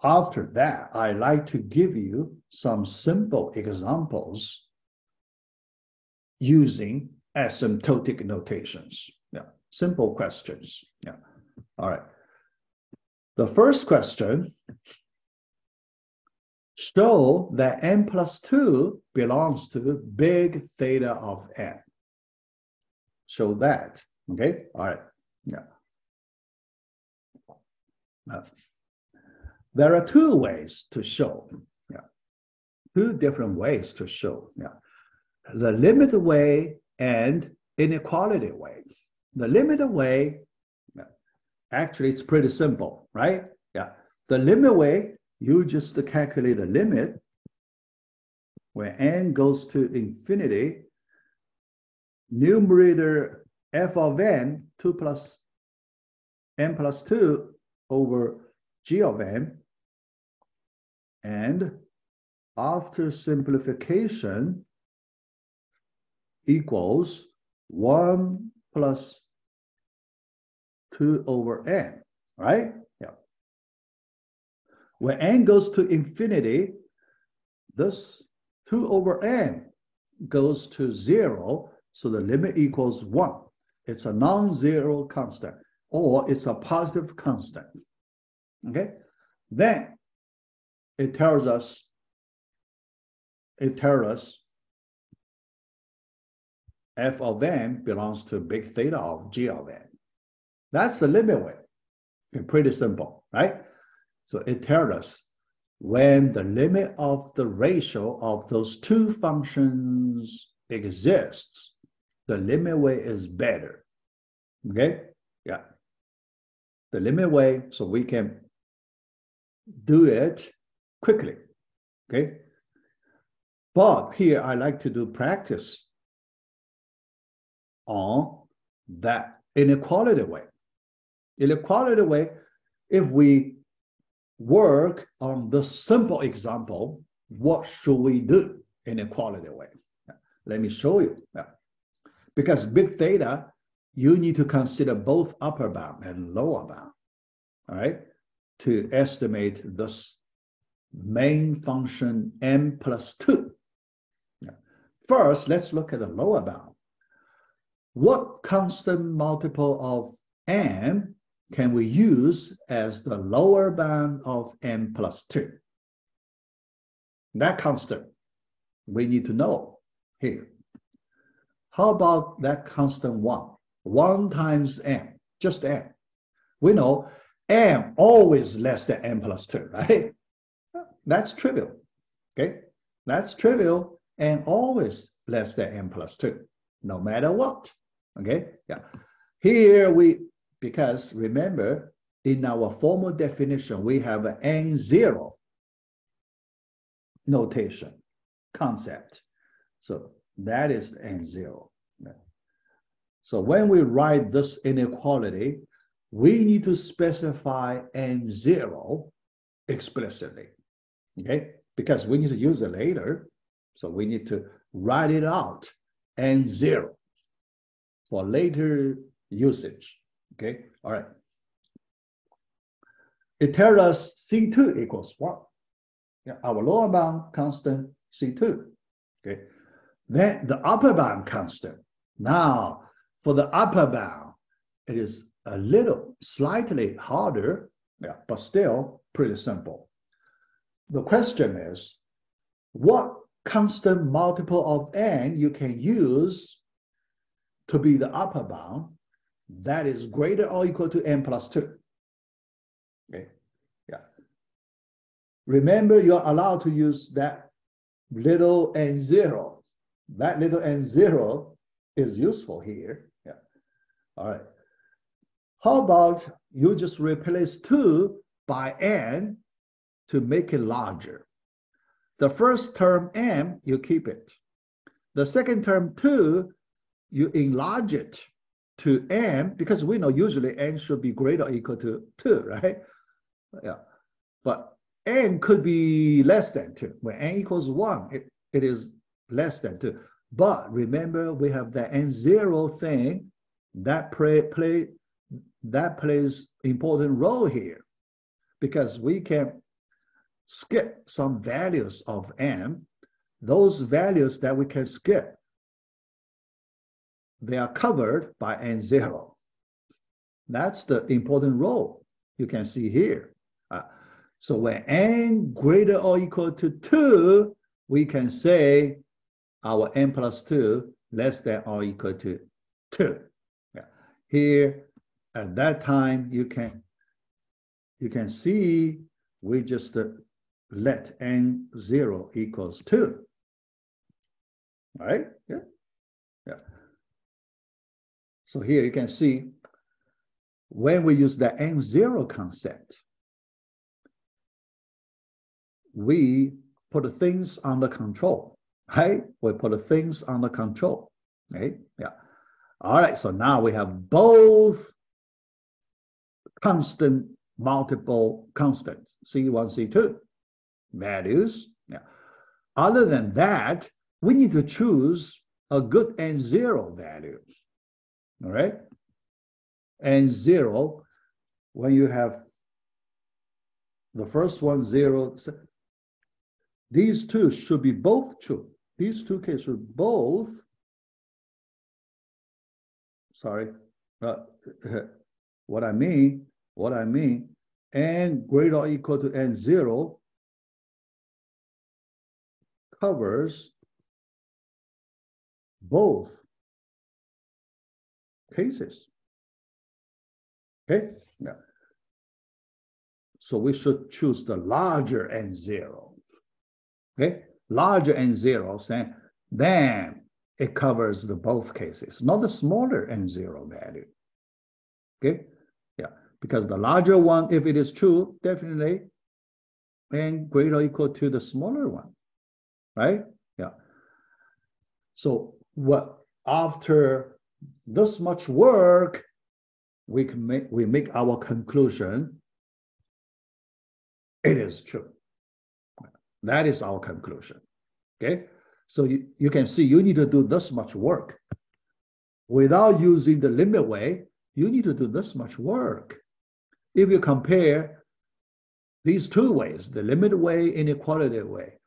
after that, I like to give you some simple examples using asymptotic notations. Yeah, simple questions. Yeah. All right. The first question, show that n plus 2 belongs to big theta of n. Show that. Okay. All right. Yeah. There are two ways to show. Yeah. Two different ways to show. Yeah. The limit way and inequality way. The limit way, actually, it's pretty simple, right? Yeah. The limit way, you just calculate the limit when n goes to infinity. Numerator f of n, 2 plus n plus 2 over g of n. And after simplification equals 1 plus 2 over n, right? Yeah. When n goes to infinity, this 2 over n goes to 0, so the limit equals 1. It's a non-zero constant, or it's a positive constant. Okay? Then it tells us f of n belongs to big theta of g of n. That's the limit way. Okay, pretty simple, right? So it tells us when the limit of the ratio of those two functions exists, the limit way is better. Okay? Yeah. The limit way, so we can do it quickly. Okay? But here I like to do practice on that inequality way. Inequality way, if we work on the simple example, what should we do in inequality way? Let me show you. Because big theta, you need to consider both upper bound and lower bound, all right, to estimate this main function n plus 2. First, let's look at the lower bound. What constant multiple of n can we use as the lower bound of n plus 2? That constant we need to know here. How about that constant 1? 1 times n, just n. We know n always less than n plus 2, right? That's trivial, okay? That's trivial and always less than n plus 2, no matter what, okay? Yeah. Here because remember, in our formal definition, we have an n0 notation concept. So that is n0. So when we write this inequality, we need to specify n0 explicitly, okay? Because we need to use it later. So we need to write it out, n0, for later usage, okay? All right. It tells us C2 equals 1. Yeah, our lower bound constant, C2, okay? Then the upper bound constant. Now, for the upper bound, it is a little slightly harder, yeah, but still pretty simple. The question is, what constant multiple of n you can use to be the upper bound that is greater or equal to n plus 2? Okay, yeah. Remember, you're allowed to use that little n0. That little n0 is useful here. Yeah. All right. How about you just replace 2 by n to make it larger? The first term n, you keep it. The second term 2, you enlarge it to n, because we know usually n should be greater or equal to 2, right? Yeah. But n could be less than 2. When n equals 1, it is less than 2. But remember, we have the n0 thing that plays important role here, because we can skip some values of n, those values that we can skip, they are covered by n0. That's the important role you can see here. So when n greater or equal to 2, we can say our n plus 2 less than or equal to 2. Yeah. Here, at that time, you can see we just let n0 equals 2. All right? Yeah. Yeah. So here you can see when we use the n0 concept, we put things under control, right? We put things under control, right? Yeah. All right, so now we have both constant, multiple constants, C1, C2 values. Yeah. Other than that, we need to choose a good n0 value, all right? N0, when you have the first one, 0, these two should be both true. These two cases should both, sorry, what I mean, n greater or equal to n0 covers both cases. Okay, yeah. So we should choose the larger n0. Okay, larger n0, saying then it covers the both cases, not the smaller n0 value. Okay, yeah, because the larger one, if it is true, definitely n greater or equal to the smaller one, right? Yeah. So what after this much work, we make our conclusion. It is true. That is our conclusion. Okay, so you can see you need to do this much work. Without using the limit way, you need to do this much work. If you compare these two ways, the limit way, inequality way,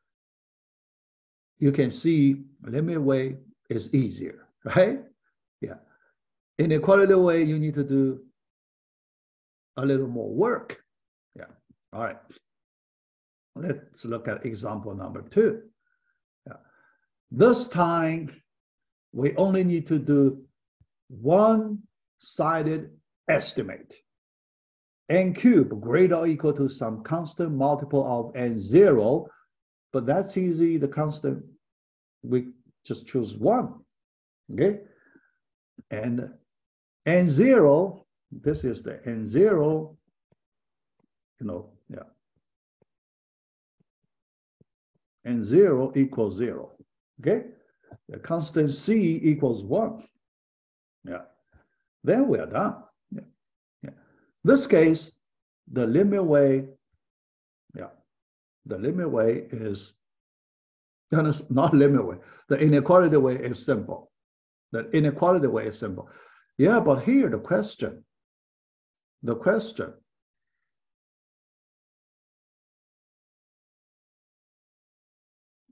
you can see limit way is easier, right? Yeah. Inequality way, you need to do a little more work. Yeah. All right. Let's look at example number 2. Yeah. This time, we only need to do one-sided estimate. N cubed greater or equal to some constant multiple of n0, but that's easy. The constant, we just choose 1. Okay. And n0, this is the n0, yeah. n0 equals 0. Okay. The constant c equals 1. Yeah. Then we are done. Yeah. Yeah. This case, the limit way, yeah, the limit way is not limit way. The inequality way is simple. The inequality way is simple. Yeah, but here the question,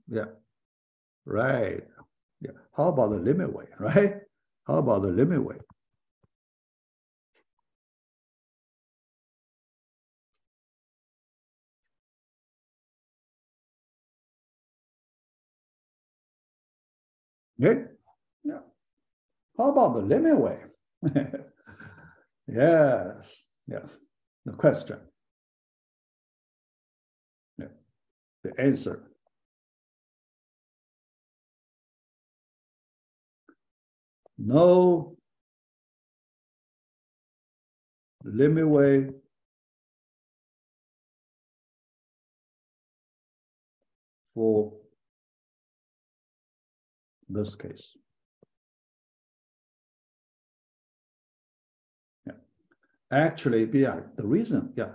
yeah, right. Yeah. How about the limit way, right? How about the limit way? Okay. Yeah. How about the limit way? Yes. Yeah. The question. Yeah. The answer. No limit way for this case. Yeah. Actually, yeah, the reason, yeah.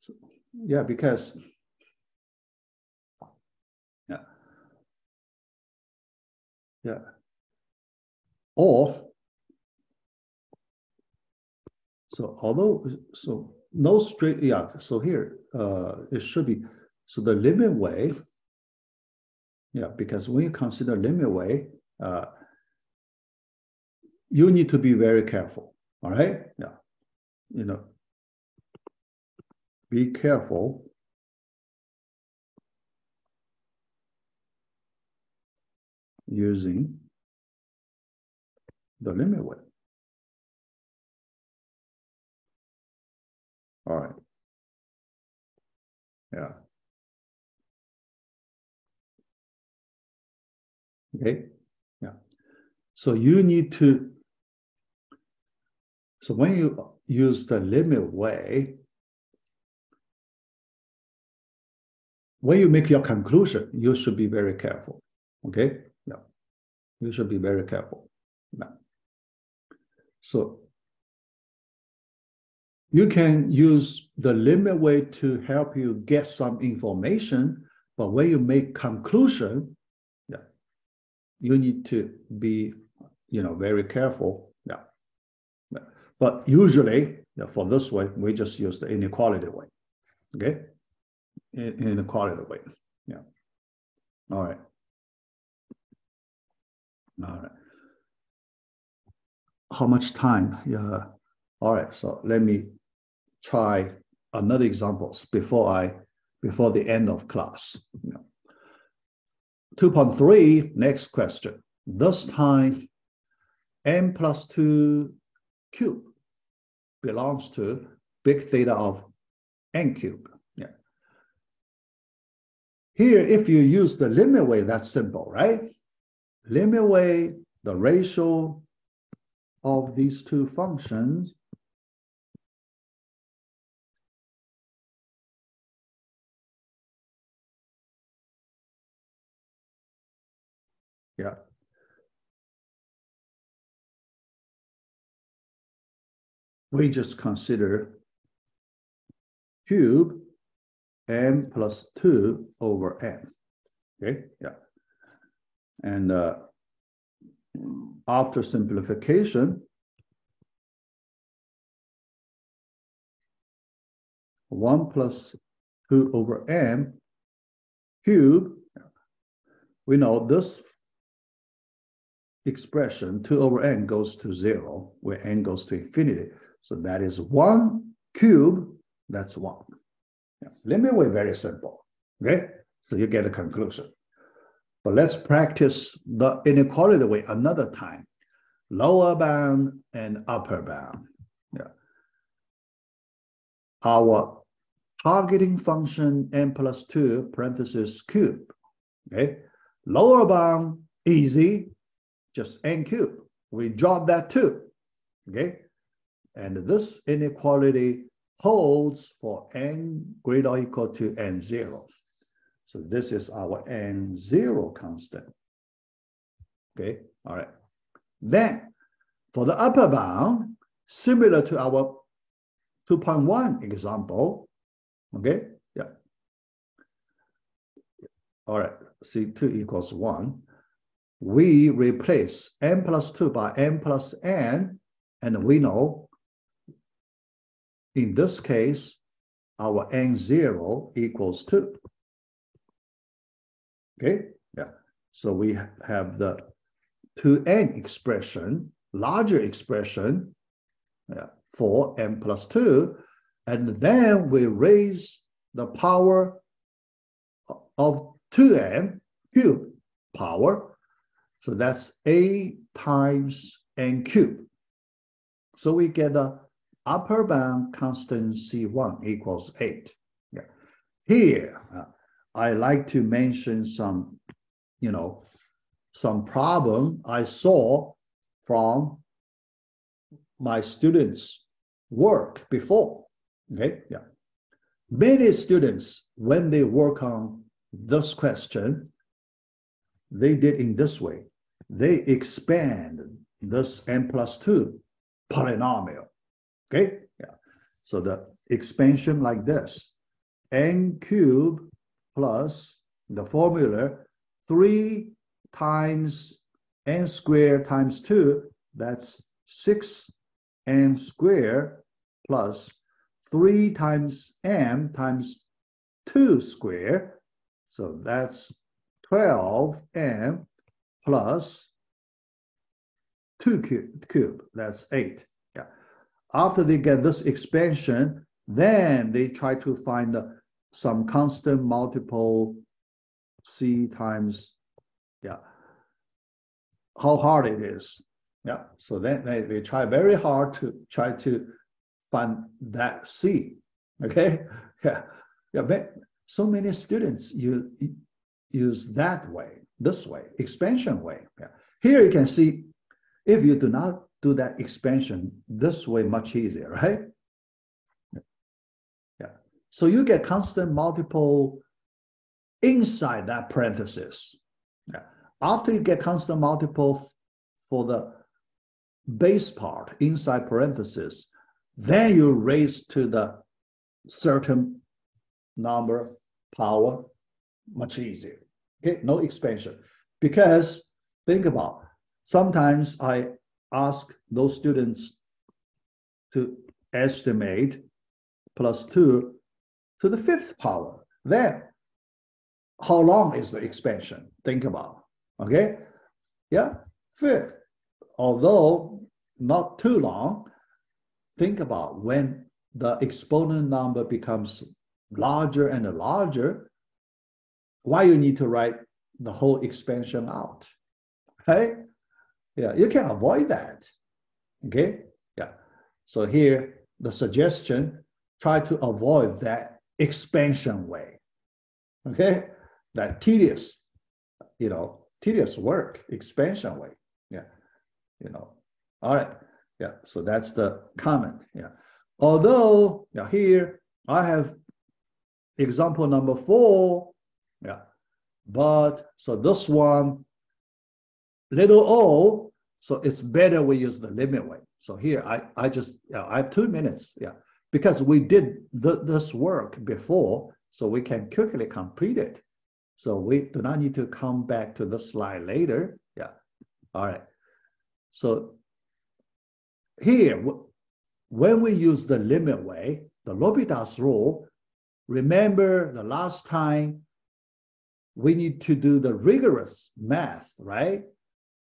So, yeah, because, yeah. Yeah. Or, so although, so no straight, yeah, so here, it should be, So the limit way, yeah, because when you consider limit way, you need to be very careful. All right, yeah, you know, be careful using the limit way. All right. Yeah. Okay. Yeah. So you need to, so when you use the limit way, when you make your conclusion, you should be very careful. Okay. Yeah. You should be very careful. Yeah. So you can use the limit way to help you get some information, but when you make conclusion, yeah, you need to be, you know, very careful. Yeah. But usually, yeah, for this way, we just use the inequality way. Okay. Inequality way. Yeah. All right. All right. How much time? Yeah. All right. So let me try another examples before the end of class. Yeah. 2.3, next question. This time, n plus 2 cube belongs to big theta of n cube. Yeah. Here, if you use the limit way, that's simple, right? Limit way, the ratio of these two functions yeah. We just consider cube n plus 2 over n. Okay, yeah. And after simplification, 1 plus 2 over n cube, we know this expression 2 over n goes to 0, where n goes to infinity. So that is 1 cube, that's 1. Yeah. Limit way, very simple. Okay, so you get a conclusion. But let's practice the inequality way another time. Lower bound and upper bound. Yeah. Our targeting function n plus 2 parenthesis cube. Okay. Lower bound, easy, just n cube. We drop that 2. Okay. And this inequality holds for n greater or equal to n0. So this is our n0 constant. Okay, all right. Then for the upper bound, similar to our 2.1 example, okay, yeah. All right, C2 equals 1. We replace n plus 2 by n plus n, and we know in this case, our n0 equals 2. Okay, yeah. So we have the 2n expression, larger expression, yeah, for n plus 2, and then we raise the power of 2n cube power. So that's a times n cube. So we get the upper bound constant C1 equals 8. Yeah. Here, I like to mention some, you know, some problem I saw from my students' work before. Okay, yeah. Many students, when they work on this question, they did in this way. They expand this n plus 2 polynomial. Okay, yeah. So the expansion like this, n cubed plus the formula 3 times n squared times 2, that's 6n squared plus 3 times m times 2 squared. So that's 12m plus 2 cube. That's 8. Yeah. After they get this expansion, then they try to find some constant multiple c times, yeah, how hard it is. Yeah. So then they try very hard to try to find that c. Okay. Yeah. Yeah. But so many students use that way, this way, expansion way. Yeah. Here you can see if you do not do that expansion this way, much easier, right? Yeah. So you get constant multiple inside that parenthesis. Yeah. After you get constant multiple for the base part inside parenthesis, then you raise to the certain number power, much easier. Okay, no expansion. Because think about, sometimes I ask those students to estimate +2 to the 5th power. Then, how long is the expansion? Think about, okay? Yeah, 5th. Although not too long, think about when the exponent number becomes larger and larger, why you need to write the whole expansion out, right? Yeah, you can avoid that, okay? Yeah, so here, the suggestion, try to avoid that expansion way, okay? That tedious, tedious work, expansion way, yeah, all right, yeah, so that's the comment, yeah. Although, yeah, here, I have example number 4, yeah, but, so this one, little o, so it's better we use the limit way. So here, I have 2 minutes, yeah, because we did this work before, so we can quickly complete it. So we do not need to come back to the slide later, yeah, all right. So here, when we use the limit way, the L'Hopital's rule, remember the last time we need to do the rigorous math, right?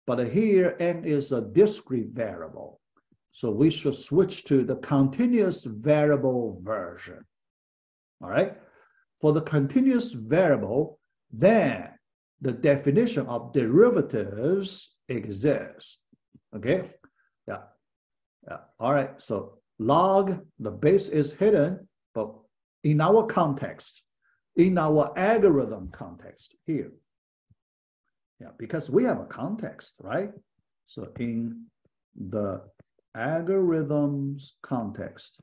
But here, n is a discrete variable. So we should switch to the continuous variable version, all right? For the continuous variable, then the definition of derivatives exists, okay? Yeah, yeah, all right. So log, the base is hidden, but in our context, in our algorithm context here, yeah, because we have a context, right? So in the algorithms context,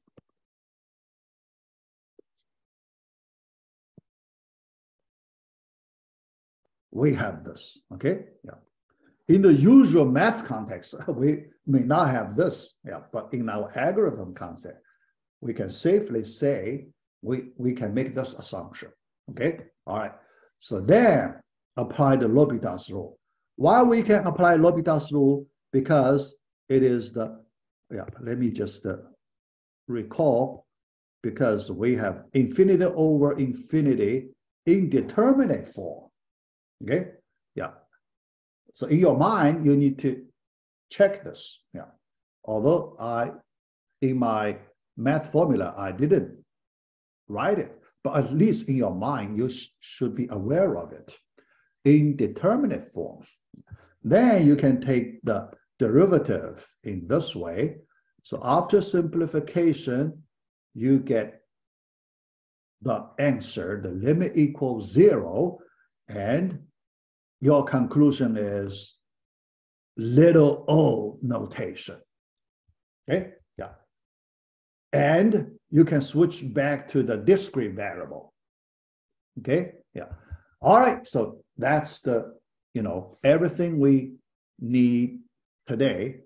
we have this, okay? Yeah. In the usual math context, we may not have this, yeah, but in our algorithm concept, we can safely say we can make this assumption, okay? All right, so then apply the L'Hopital's rule. Why we can apply L'Hopital's rule? Because it is the, yeah, let me just recall, because we have infinity over infinity indeterminate form, okay? Yeah. So in your mind, you need to check this. Yeah. Although in my math formula, I didn't write it, but at least in your mind, you should be aware of it. Indeterminate form. Then you can take the derivative in this way. So after simplification, you get the answer, the limit equals 0, and your conclusion is little o notation, okay? Yeah. And you can switch back to the discrete variable, okay? Yeah. All right, so that's the, everything we need today